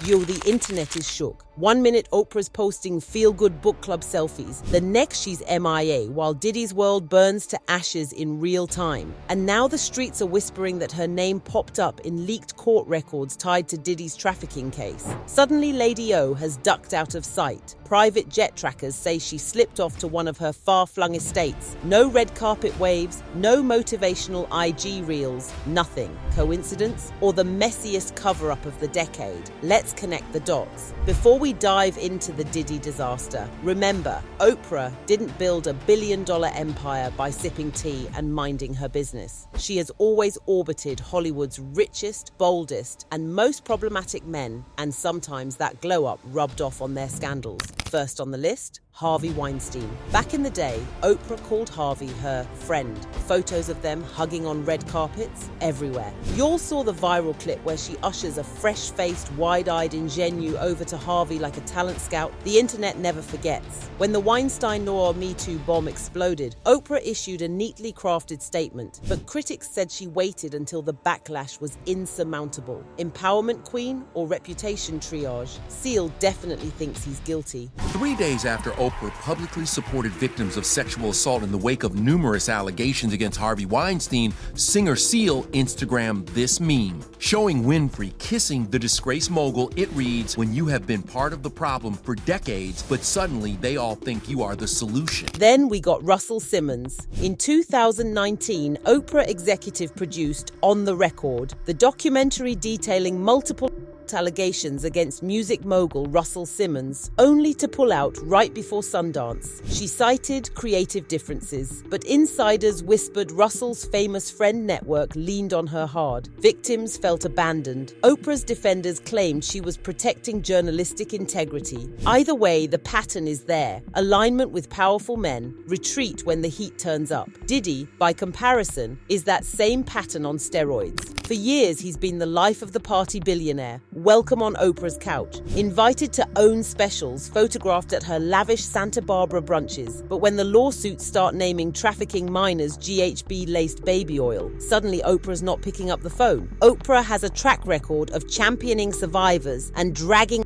Yo, the internet is shook. 1 minute Oprah's posting feel-good book club selfies. The next she's MIA while Diddy's world burns to ashes in real time. And now the streets are whispering that her name popped up in leaked court records tied to Diddy's trafficking case. Suddenly Lady O has ducked out of sight. Private jet trackers say she slipped off to one of her far-flung estates. No red carpet waves, no motivational IG reels, nothing. Coincidence? Or the messiest cover-up of the decade? Let's connect the dots. Before we dive into the Diddy disaster, remember, Oprah didn't build a billion-dollar empire by sipping tea and minding her business. She has always orbited Hollywood's richest, boldest, and most problematic men, and sometimes that glow-up rubbed off on their scandals. First on the list, Harvey Weinstein. Back in the day, Oprah called Harvey her friend. Photos of them hugging on red carpets everywhere. You all saw the viral clip where she ushers a fresh-faced, wide-eyed ingenue over to Harvey like a talent scout. The internet never forgets. When the Weinstein Noir Me Too bomb exploded, Oprah issued a neatly crafted statement, but critics said she waited until the backlash was insurmountable. Empowerment queen or reputation triage? Seal definitely thinks he's guilty. 3 days after Oprah publicly supported victims of sexual assault in the wake of numerous allegations against Harvey Weinstein, singer Seal Instagrammed this meme, showing Winfrey kissing the disgraced mogul. It reads, "When you have been part of the problem for decades, but suddenly they all think you are the solution." Then we got Russell Simmons. In 2019, Oprah executive produced On the Record, the documentary detailing multiple allegations against music mogul Russell Simmons, only to pull out right before Sundance. She cited creative differences, but insiders whispered Russell's famous friend network leaned on her hard. Victims felt abandoned. Oprah's defenders claimed she was protecting journalistic integrity. Either way, the pattern is there. Alignment with powerful men, retreat when the heat turns up. Diddy, by comparison, is that same pattern on steroids. For years, he's been the life of the party billionaire. Welcome on Oprah's couch. Invited to own specials, photographed at her lavish Santa Barbara brunches. But when the lawsuits start naming trafficking minors GHB-laced baby oil, suddenly Oprah's not picking up the phone. Oprah has a track record of championing survivors and dragging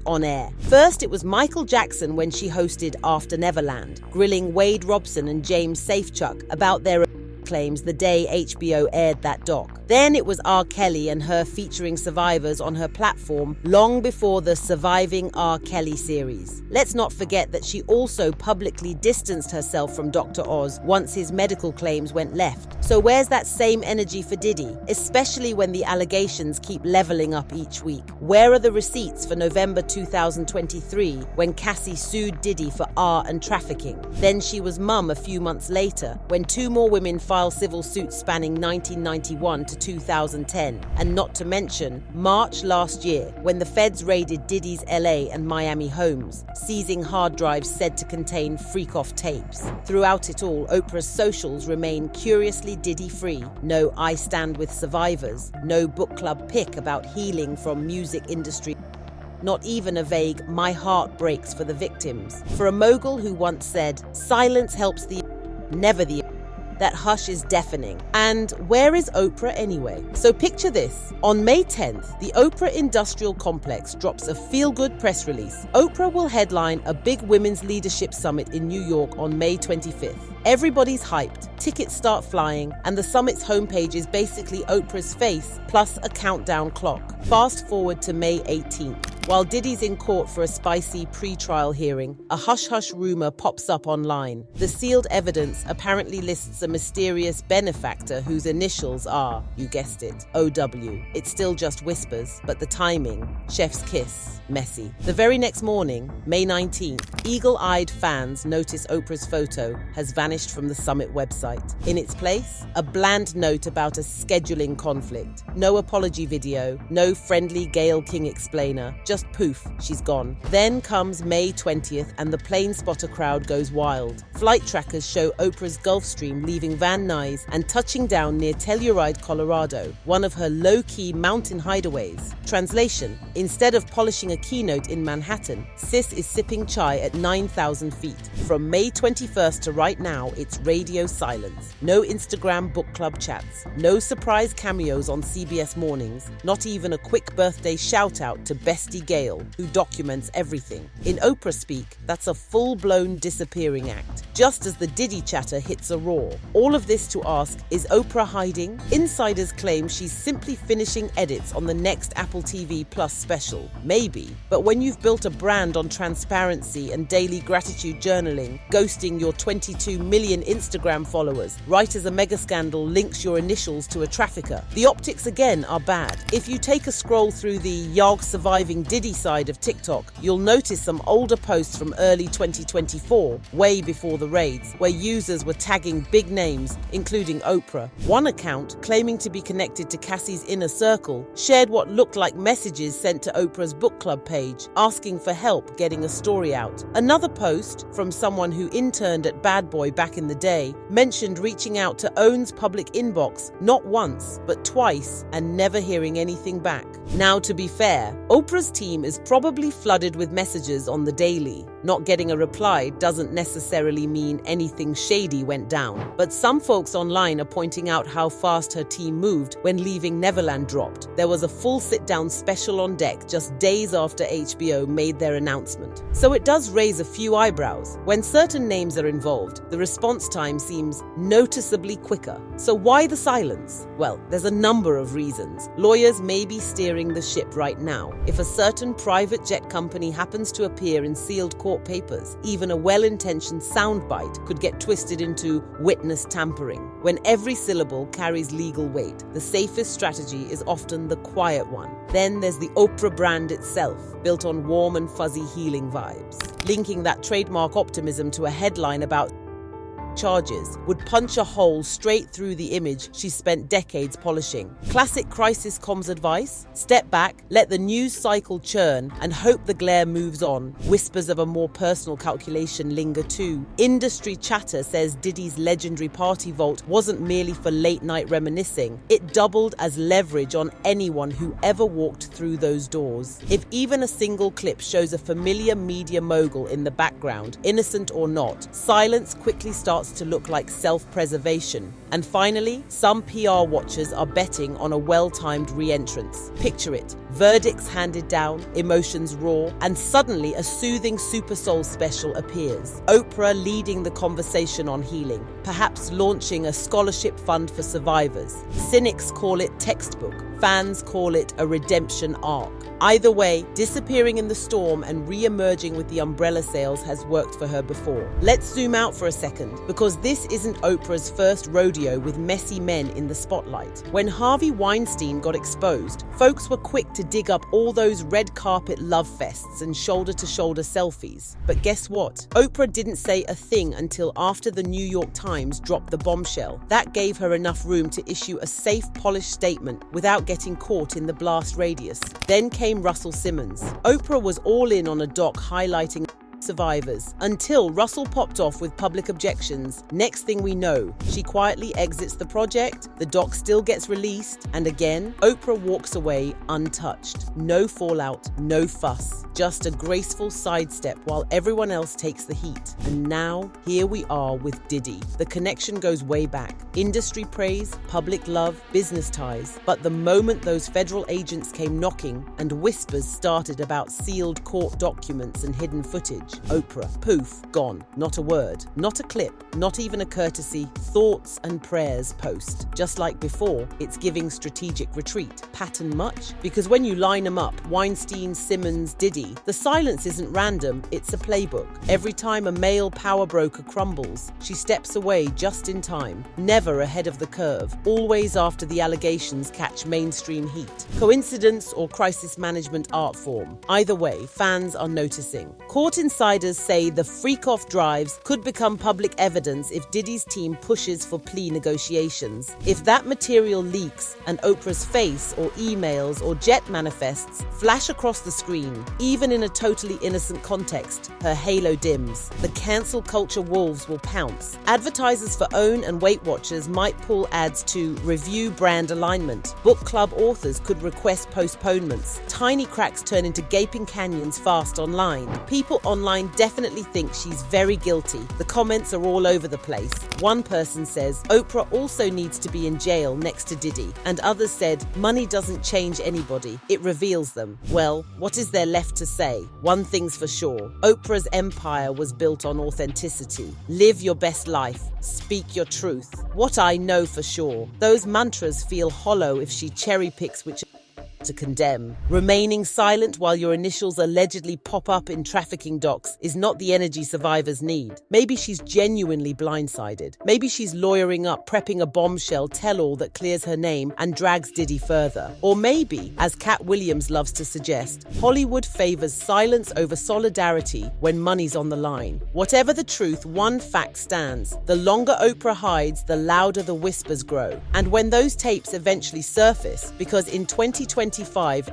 on air. First, it was Michael Jackson when she hosted After Neverland, grilling Wade Robson and James Safechuck about their claims the day HBO aired that doc. Then it was R. Kelly and her featuring survivors on her platform long before the Surviving R. Kelly series. Let's not forget that she also publicly distanced herself from Dr. Oz once his medical claims went left. So where's that same energy for Diddy, especially when the allegations keep leveling up each week? Where are the receipts for November 2023 when Cassie sued Diddy for R and trafficking? Then she was mum a few months later when 2 more women filed civil suits spanning 1991 to 2010, and not to mention March last year when the feds raided Diddy's LA and Miami homes, seizing hard drives said to contain freak-off tapes. Throughout it all, Oprah's socials remain curiously Diddy-free. No I stand with survivors, no book club pick about healing from music industry, not even a vague "my heart breaks for the victims." For a mogul who once said, "Silence helps the never the," that hush is deafening. And where is Oprah anyway? So picture this. On May 10th, the Oprah Industrial Complex drops a feel-good press release. Oprah will headline a big women's leadership summit in New York on May 25th. Everybody's hyped, tickets start flying, and the summit's homepage is basically Oprah's face plus a countdown clock. Fast forward to May 18th. While Diddy's in court for a spicy pre-trial hearing, a hush-hush rumor pops up online. The sealed evidence apparently lists a mysterious benefactor whose initials are, you guessed it, OW. It's still just whispers, but the timing, chef's kiss, messy. The very next morning, May 19th, eagle-eyed fans notice Oprah's photo has vanished from the summit website. In its place, a bland note about a scheduling conflict. No apology video, no friendly Gayle King explainer, just just poof, she's gone. Then comes May 20th and the plane spotter crowd goes wild. Flight trackers show Oprah's Gulfstream leaving Van Nuys and touching down near Telluride, Colorado, one of her low-key mountain hideaways. Translation: instead of polishing a keynote in Manhattan, Sis is sipping chai at 9,000 feet. From May 21st to right now, it's radio silence. No Instagram book club chats. No surprise cameos on CBS mornings. Not even a quick birthday shout-out to Bestie Gale, who documents everything. In Oprah speak, that's a full-blown disappearing act. Just as the Diddy chatter hits a roar. All of this to ask, is Oprah hiding? Insiders claim she's simply finishing edits on the next Apple TV Plus special. Maybe. But when you've built a brand on transparency and daily gratitude journaling, ghosting your 22 million Instagram followers, right as a mega scandal links your initials to a trafficker, the optics again are bad. If you take a scroll through the Yog surviving Diddy side of TikTok, you'll notice some older posts from early 2024, way before the raids, where users were tagging big names, including Oprah. One account, claiming to be connected to Cassie's inner circle, shared what looked like messages sent to Oprah's book club page, asking for help getting a story out. Another post, from someone who interned at Bad Boy back in the day, mentioned reaching out to Own's public inbox not once, but twice, and never hearing anything back. Now, to be fair, Oprah's team is probably flooded with messages on the daily. Not getting a reply doesn't necessarily mean anything shady went down, but some folks online are pointing out how fast her team moved when Leaving Neverland dropped. There was a full sit-down special on deck just days after HBO made their announcement. So it does raise a few eyebrows. When certain names are involved, the response time seems noticeably quicker. So why the silence? Well, there's a number of reasons. Lawyers may be steering the ship right now. If a certain private jet company happens to appear in sealed court papers, even a well-intentioned soundbite could get twisted into witness tampering. When every syllable carries legal weight, the safest strategy is often the quiet one. Then there's the Oprah brand itself, built on warm and fuzzy healing vibes. Linking that trademark optimism to a headline about charges would punch a hole straight through the image she spent decades polishing. Classic crisis comms advice: step back, let the news cycle churn, and hope the glare moves on. Whispers of a more personal calculation linger too. Industry chatter says Diddy's legendary party vault wasn't merely for late-night reminiscing. It doubled as leverage on anyone who ever walked through those doors. If even a single clip shows a familiar media mogul in the background, innocent or not, silence quickly starts to look like self-preservation. And finally, some PR watchers are betting on a well-timed re-entrance. Picture it: verdicts handed down, emotions raw, and suddenly a soothing Super Soul special appears. Oprah leading the conversation on healing, perhaps launching a scholarship fund for survivors. Cynics call it textbook, fans call it a redemption arc. Either way, disappearing in the storm and re-emerging with the umbrella sails has worked for her before. Let's zoom out for a second, because this isn't Oprah's first rodeo with messy men in the spotlight. When Harvey Weinstein got exposed, folks were quick to dig up all those red carpet love fests and shoulder-to-shoulder selfies. But guess what? Oprah didn't say a thing until after the New York Times dropped the bombshell. That gave her enough room to issue a safe, polished statement without getting caught in the blast radius. Then came Russell Simmons. Oprah was all in on a doc highlighting survivors until Russell popped off with public objections. Next thing we know, she quietly exits the project, the doc still gets released, and again, Oprah walks away untouched. No fallout, no fuss, just a graceful sidestep while everyone else takes the heat. And now, here we are with Diddy. The connection goes way back. Industry praise, public love, business ties. But the moment those federal agents came knocking and whispers started about sealed court documents and hidden footage, Oprah, poof, gone. Not a word, not a clip, not even a courtesy, thoughts and prayers post. Just like before, it's giving strategic retreat. Pattern much? Because when you line them up, Weinstein, Simmons, Diddy, the silence isn't random, it's a playbook. Every time a male power broker crumbles, she steps away just in time, never ahead of the curve, always after the allegations catch mainstream heat. Coincidence or crisis management art form? Either way, fans are noticing. Caught in Insiders say the freak-off drives could become public evidence if Diddy's team pushes for plea negotiations. If that material leaks and Oprah's face or emails or jet manifests flash across the screen, even in a totally innocent context, her halo dims. The cancel culture wolves will pounce. Advertisers for OWN and Weight Watchers might pull ads to review brand alignment. Book club authors could request postponements. Tiny cracks turn into gaping canyons fast online. People online definitely think she's very guilty. The comments are all over the place. One person says, Oprah also needs to be in jail next to Diddy. And others said, money doesn't change anybody, it reveals them. Well, what is there left to say? One thing's for sure. Oprah's empire was built on authenticity. Live your best life. Speak your truth. What I know for sure, those mantras feel hollow if she cherry picks which to condemn. Remaining silent while your initials allegedly pop up in trafficking docs is not the energy survivors need. Maybe she's genuinely blindsided. Maybe she's lawyering up, prepping a bombshell tell-all that clears her name and drags Diddy further. Or maybe, as Cat Williams loves to suggest, Hollywood favors silence over solidarity when money's on the line. Whatever the truth, one fact stands. The longer Oprah hides, the louder the whispers grow. And when those tapes eventually surface, because in 2025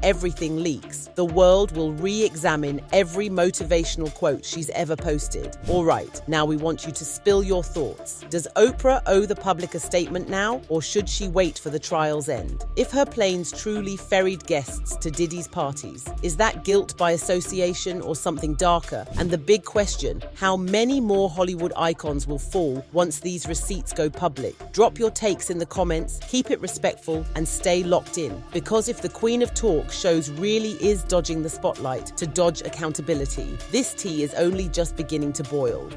everything leaks, the world will re-examine every motivational quote she's ever posted. All right, now we want you to spill your thoughts. Does Oprah owe the public a statement now, or should she wait for the trial's end? If her planes truly ferried guests to Diddy's parties, is that guilt by association or something darker? And the big question, how many more Hollywood icons will fall once these receipts go public? Drop your takes in the comments, keep it respectful, and stay locked in. Because if the Queen of Talk shows really is dodging the spotlight to dodge accountability, this tea is only just beginning to boil.